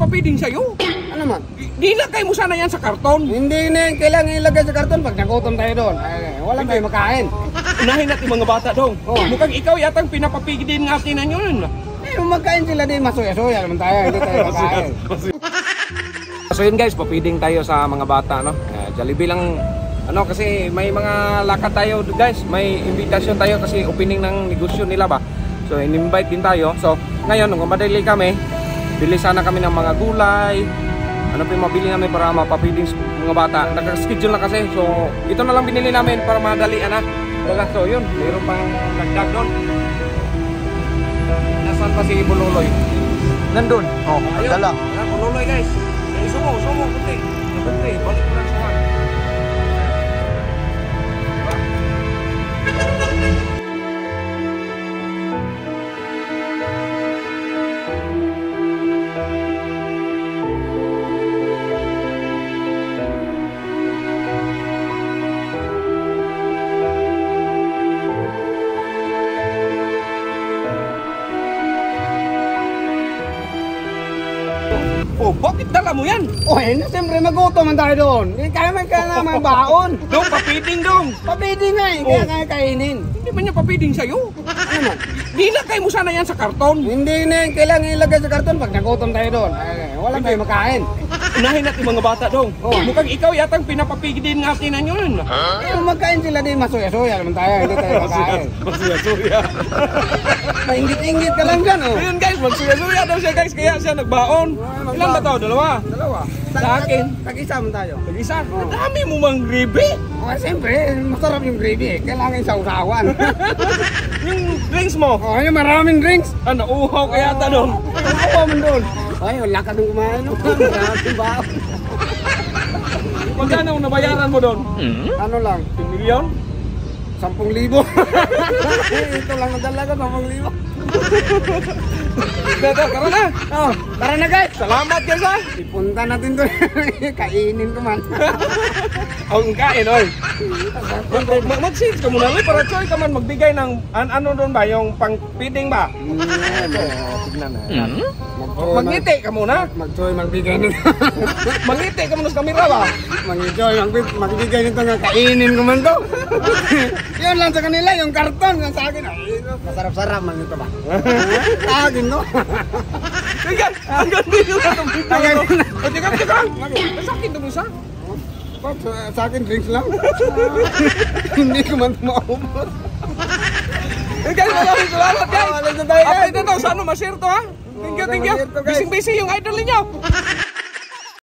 papiding sa'yo. Ano man? Dilagay mo sana yan sa karton. Hindi na yung kailangan ilagay sa karton pag nagutom tayo doon. Ay, wala tayo makain. Unahin natin mga bata dong. Oh. Mukhang ikaw yatang pinapapigidin natin na yun. Magkain sila din, masuya-suya naman tayo, hindi tayo makain. So yun guys, papiding tayo sa mga bata, no? Jollibee lang, ano, kasi may mga lakad tayo guys, may invitation tayo kasi opening ng negosyo nila ba. So in-invite din tayo. So ngayon, nung madali kami, bili sana kami ng mga gulay, ano pa yung mabili namin para mapapiding mga bata. Naka-schedule na kasi, so ito na lang binili namin para madalian na. So yun, mayroon pang nagdag doon. Nasaan pa si Bululoy? Nandun. Oh, dala. Bululoy guys. Sumo, kunti. Kunti, balik ko lang suman. Oh, bakit dala mo yan? Oh, siyempre magutom man tayo doon. Kaya man ka na mga baon. Dong, papiding dong. Papiding nga eh, kaya kainin. Hindi man niya papiding sa'yo. Ano man? Dilagay mo sana yan sa karton. Hindi na yung kailangan ilagay sa karton pag nagutom tayo doon. Ay, wala tayo makain. Unahin natin mga bata dong. Oh. Mukhang ikaw yatang pinapapigidin natin na yun. Magkain sila din, masuya-suya naman tayo, hindi tayo makain. Masuya-suya. Maingit-ingit ka lang dyan, oh. Ayun guys, magsuya-suya daw siya guys, kaya siya nagbaon. Ilan ba to? Dalawa? Sa akin. Tag-isa man tayo. Tag-isa? Ang dami mo mang gravy. Oh, siyempre, masarap yung gravy eh. Kailangan sa usawan. Yung drinks mo? Oh, yung maraming drinks. Ano, uhaw kaya ta doon. Uhaw man doon. Ay, wala ka nung kumain. Maraming baon. Magkano ang nabayaran mo doon? Ano lang? 1 million? 10,000. Ito lang ang dala ko, 10,000. Tara na! Oh, tara na guys! Salamat guys ha! Ipunta natin to. Kainin ko man. Ang kain oy! Mag-seeds ka muna para choy ka man magbigay ng ano doon ba? Yung pang-feeding ba? Tignan na. Mag-ngiti ka muna. Mag-choy, magbigay nito. Mag-ngiti ka muna sa kamera ba? Mag-choy, magbigay nito nga kainin ko man to. Yun lang sa kanila, yung karton. Yung sa akin, masarap-sarap man ito ba? Sa akin to. Tingnan, hanggang dito na itong video. O, tingnan. Masakit na mo siya. Sa akin, drinks lang. Hindi ko man maubos. Guys, maraming salamat guys. Update na daw, sana ma-share to ha. Thank you. Busy yung idol ninyo.